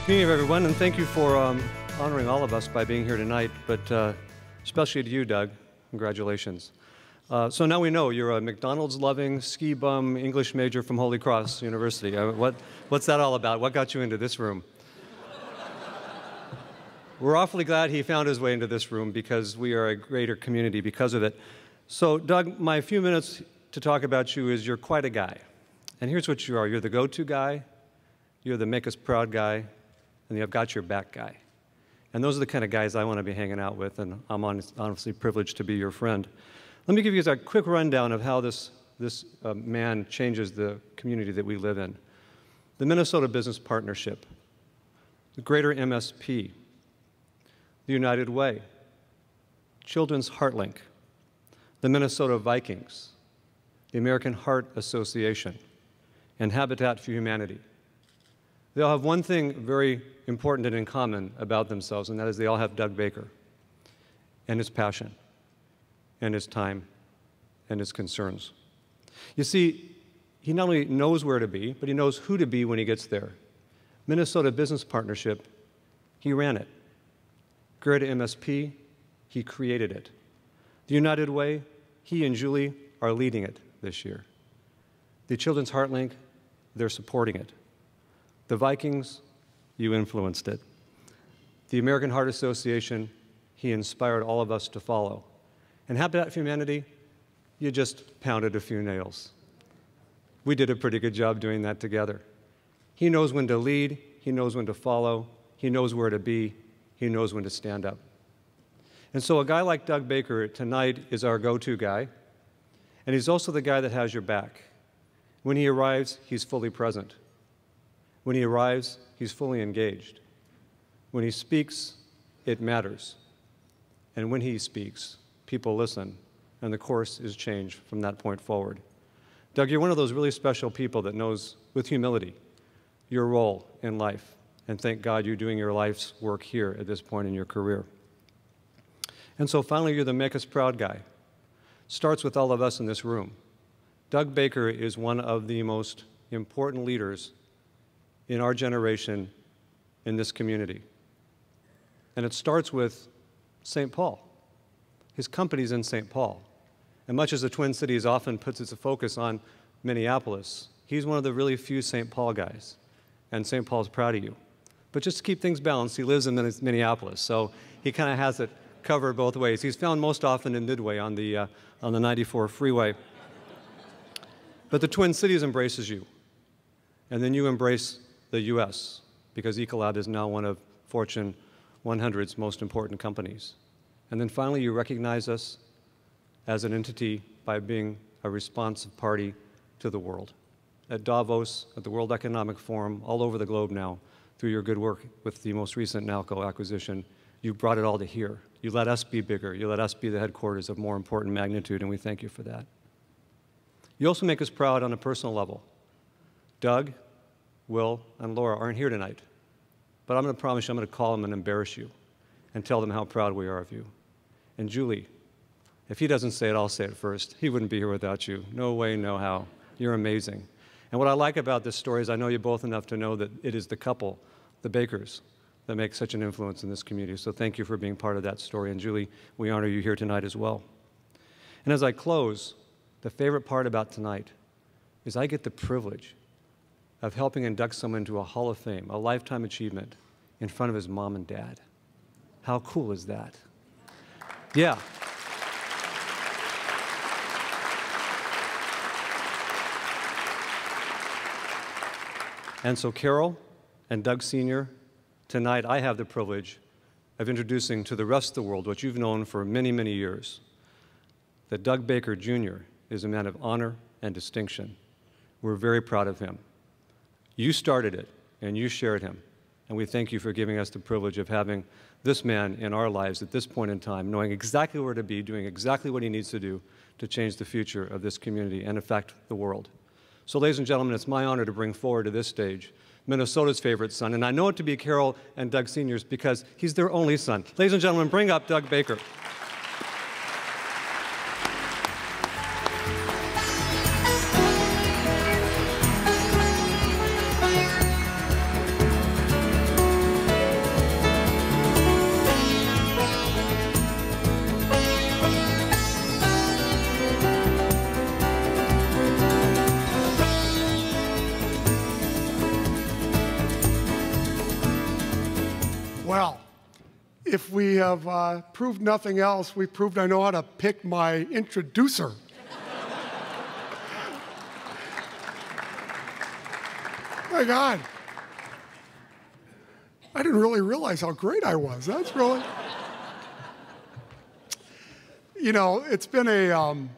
Good evening, everyone, and thank you for honoring all of us by being here tonight, but especially to you, Doug. Congratulations. So now we know you're a McDonald's-loving, ski-bum English major from Holy Cross University. What's that all about? What got you into this room? We're awfully glad he found his way into this room because we are a greater community because of it. So, Doug, my few minutes to talk about you is you're quite a guy. And here's what you are. You're the go-to guy, you're the make us proud guy, and you've got your back guy. And those are the kind of guys I want to be hanging out with, and I'm honestly privileged to be your friend. Let me give you a quick rundown of how this man changes the community that we live in. The Minnesota Business Partnership, the Greater MSP, the United Way, Children's HeartLink, the Minnesota Vikings, the American Heart Association, and Habitat for Humanity. They all have one thing very important and in common about themselves, and that is they all have Doug Baker and his passion and his time and his concerns. You see, he not only knows where to be, but he knows who to be when he gets there. Minnesota Business Partnership, he ran it. Greater MSP, he created it. The United Way, he and Julie are leading it this year. The Children's HeartLink, they're supporting it. The Vikings, you influenced it. The American Heart Association, he inspired all of us to follow. And Habitat for Humanity, you just pounded a few nails. We did a pretty good job doing that together. He knows when to lead, he knows when to follow, he knows where to be, he knows when to stand up. And so a guy like Doug Baker tonight is our go-to guy, and he's also the guy that has your back. When he arrives, he's fully present. When he arrives, he's fully engaged. When he speaks, it matters. And when he speaks, people listen, and the course is changed from that point forward. Doug, you're one of those really special people that knows, with humility, your role in life. And thank God you're doing your life's work here at this point in your career. And so finally, you're the make us proud guy. Starts with all of us in this room. Doug Baker is one of the most important leaders in our generation in this community. And it starts with St. Paul. His company's in St. Paul. And much as the Twin Cities often puts its focus on Minneapolis, he's one of the really few St. Paul guys. And St. Paul's proud of you. But just to keep things balanced, he lives in Minneapolis, so he kind of has it covered both ways. He's found most often in Midway on the 94 freeway. But the Twin Cities embraces you. And then you embrace the U.S., because Ecolab is now one of Fortune 100's most important companies. And then finally, you recognize us as an entity by being a responsive party to the world. At Davos, at the World Economic Forum, all over the globe now, through your good work with the most recent Nalco acquisition, you brought it all to here. You let us be bigger. You let us be the headquarters of more important magnitude, and we thank you for that. You also make us proud on a personal level. Doug, Will, and Laura aren't here tonight, but I'm going to promise you I'm going to call them and embarrass you and tell them how proud we are of you. And Julie, if he doesn't say it, I'll say it first. He wouldn't be here without you. No way, no how. You're amazing. And what I like about this story is I know you both enough to know that it is the couple, the Bakers, that make such an influence in this community. So thank you for being part of that story. And Julie, we honor you here tonight as well. And as I close, the favorite part about tonight is I get the privilege of helping induct someone into a Hall of Fame, a lifetime achievement, in front of his mom and dad. How cool is that? Yeah. And so Carol and Doug Sr., tonight I have the privilege of introducing to the rest of the world what you've known for many, many years, that Doug Baker Jr. is a man of honor and distinction. We're very proud of him. You started it, and you shared him, and we thank you for giving us the privilege of having this man in our lives at this point in time, knowing exactly where to be, doing exactly what he needs to do to change the future of this community and, in fact, the world. So, ladies and gentlemen, it's my honor to bring forward to this stage Minnesota's favorite son, and I know it to be Carol and Doug Sr.'s because he's their only son. Ladies and gentlemen, bring up Doug Baker. if we have proved nothing else, we proved I know how to pick my introducer. My God. I didn't really realize how great I was. That's really... You know, it's been a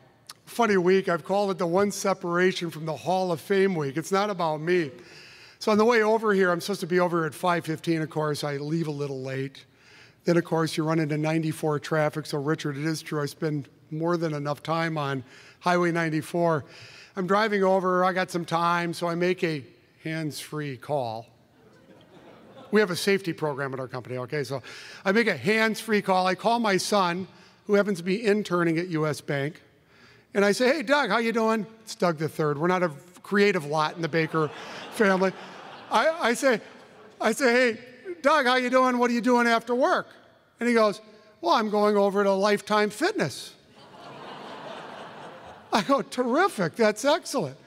funny week. I've called it the one separation from the Hall of Fame week. It's not about me. So on the way over here, I'm supposed to be over at 5:15, of course. I leave a little late. Then, of course, you run into 94 traffic. So, Richard, it is true. I spend more than enough time on Highway 94. I'm driving over. I got some time, so I make a hands-free call. We have a safety program at our company, okay? So I make a hands-free call. I call my son, who happens to be interning at U.S. Bank, and I say, hey, Doug, how you doing? It's Doug the Third. We're not a creative lot in the Baker family. I say, hey, Doug, how you doing? What are you doing after work? And he goes, well, I'm going over to Lifetime Fitness. I go, terrific, that's excellent.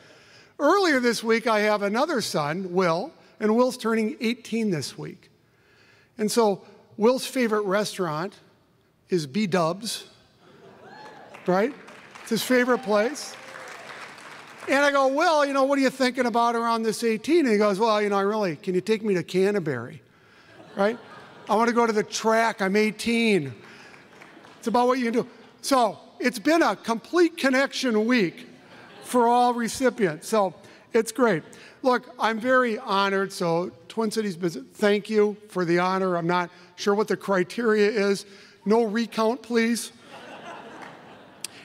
Earlier this week, I have another son, Will, and Will's turning 18 this week. And so Will's favorite restaurant is B-Dubs, right? It's his favorite place. And I go, Will, you know, what are you thinking about around this 18? And he goes, well, you know, can you take me to Canterbury, right? I want to go to the track, I'm 18. It's about what you can do. So it's been a complete connection week for all recipients, so it's great. Look, I'm very honored, so Twin Cities Business, thank you for the honor. I'm not sure what the criteria is. No recount, please.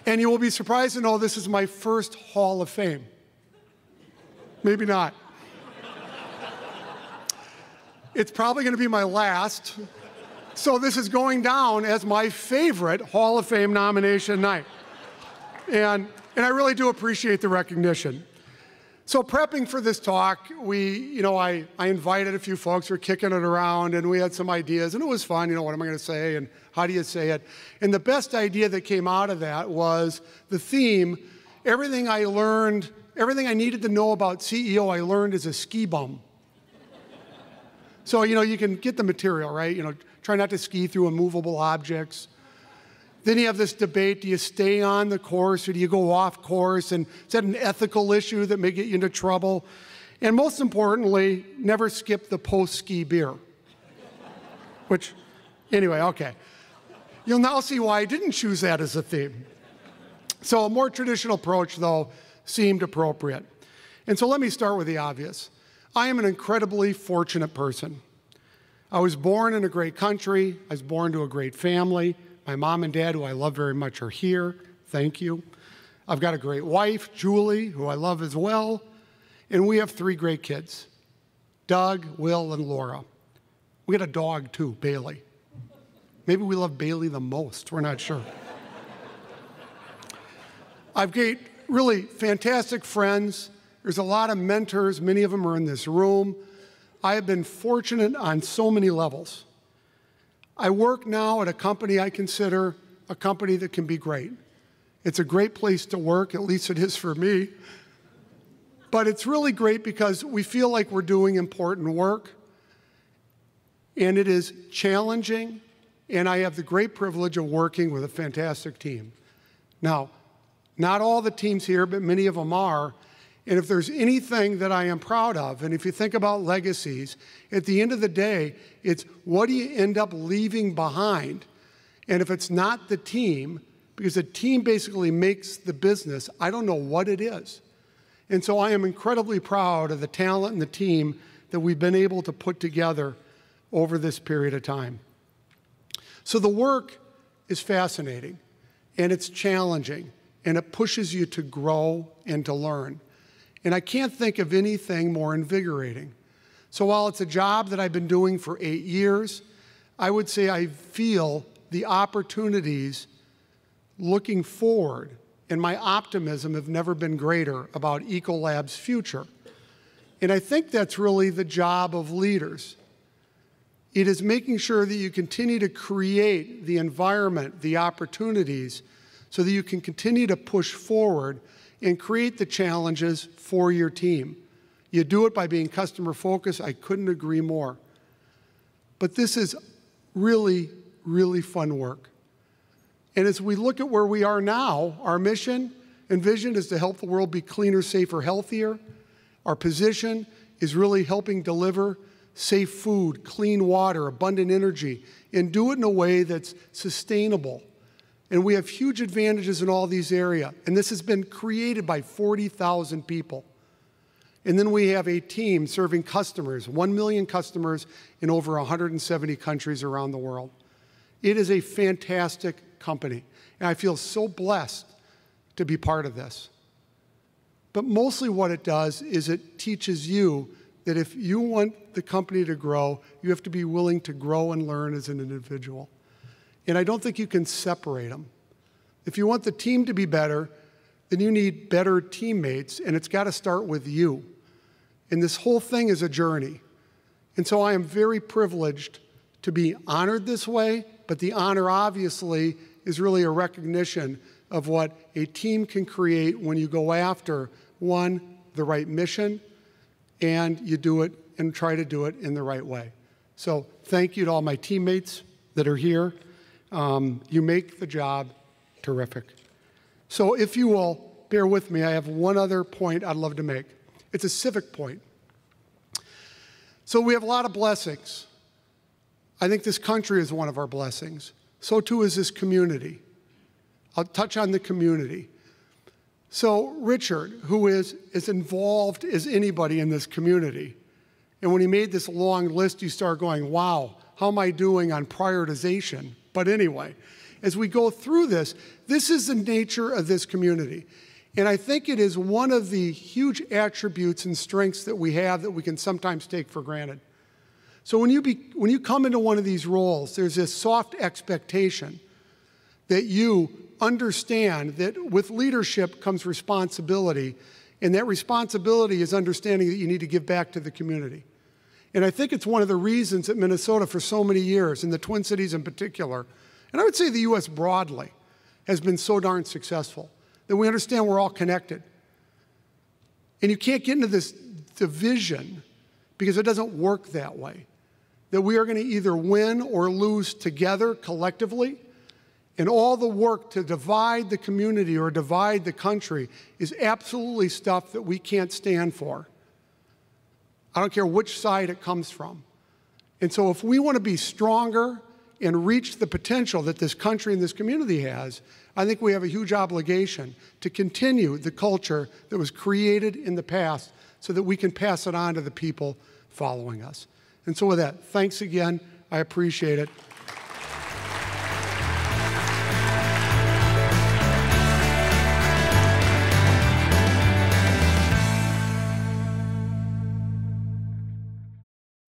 And you will be surprised to know this is my first Hall of Fame. Maybe not. It's probably going to be my last. So this is going down as my favorite Hall of Fame nomination night. And I really do appreciate the recognition. So prepping for this talk, I invited a few folks, we're kicking it around, and we had some ideas, and it was fun, what am I going to say, and how do you say it? And the best idea that came out of that was the theme, everything I needed to know about CEO, I learned as a ski bum. So, you can get the material, right? Try not to ski through immovable objects. Then you have this debate, do you stay on the course or do you go off course? And is that an ethical issue that may get you into trouble? And most importantly, never skip the post-ski beer. Which, anyway, okay. You'll now see why I didn't choose that as a theme. So a more traditional approach, though, seemed appropriate. And so let me start with the obvious. I am an incredibly fortunate person. I was born in a great country. I was born to a great family. My mom and dad, who I love very much, are here. Thank you. I've got a great wife, Julie, who I love as well. And we have 3 great kids, Doug, Will, and Laura. We got a dog, too, Bailey. Maybe we love Bailey the most. We're not sure. I've got really fantastic friends. There's a lot of mentors. Many of them are in this room. I have been fortunate on so many levels. I work now at a company I consider a company that can be great. It's a great place to work, at least it is for me. But it's really great because we feel like we're doing important work, and it is challenging, and I have the great privilege of working with a fantastic team. Now, not all the teams here, but many of them are, and if there's anything that I am proud of, and if you think about legacies, at the end of the day, it's what do you end up leaving behind? And if it's not the team, because the team basically makes the business, I don't know what it is. And so I am incredibly proud of the talent and the team that we've been able to put together over this period of time. So the work is fascinating, and it's challenging, and it pushes you to grow and to learn. And I can't think of anything more invigorating. So while it's a job that I've been doing for 8 years, I would say I feel the opportunities looking forward, and my optimism have never been greater about Ecolab's future. And I think that's really the job of leaders. It is making sure that you continue to create the environment, the opportunities, so that you can continue to push forward and create the challenges for your team. You do it by being customer focused. I couldn't agree more. But this is really really fun work. And as we look at where we are now, our mission and vision is to help the world be cleaner, safer, healthier. Our position is really helping deliver safe food, clean water, abundant energy, and do it in a way that's sustainable. And we have huge advantages in all these areas. And this has been created by 40,000 people. And then we have a team serving customers, 1 million customers in over 170 countries around the world. It is a fantastic company. And I feel so blessed to be part of this. But mostly what it does is it teaches you that if you want the company to grow, you have to be willing to grow and learn as an individual. And I don't think you can separate them. If you want the team to be better, then you need better teammates, and it's got to start with you. And this whole thing is a journey. And so I am very privileged to be honored this way, but the honor obviously is really a recognition of what a team can create when you go after, one, the right mission, and you do it and try to do it in the right way. So thank you to all my teammates that are here. You make the job terrific. So if you will, bear with me, I have one other point I'd love to make. It's a civic point. So we have a lot of blessings. I think this country is one of our blessings. So too is this community. I'll touch on the community. So Richard, who is as involved as anybody in this community, and when he made this long list, you start going, wow, how am I doing on prioritization? But anyway, as we go through this, this is the nature of this community. And I think it is one of the huge attributes and strengths that we have that we can sometimes take for granted. So when you come into one of these roles, there's this soft expectation that you understand that with leadership comes responsibility, and that responsibility is understanding that you need to give back to the community. And I think it's one of the reasons that Minnesota for so many years, and the Twin Cities in particular, and I would say the U.S. broadly, has been so darn successful, that we understand we're all connected. And you can't get into this division because it doesn't work that way. That we are going to either win or lose together collectively, and all the work to divide the community or divide the country is absolutely stuff that we can't stand for. I don't care which side it comes from. And so if we want to be stronger and reach the potential that this country and this community has, I think we have a huge obligation to continue the culture that was created in the past so that we can pass it on to the people following us. And so with that, thanks again. I appreciate it.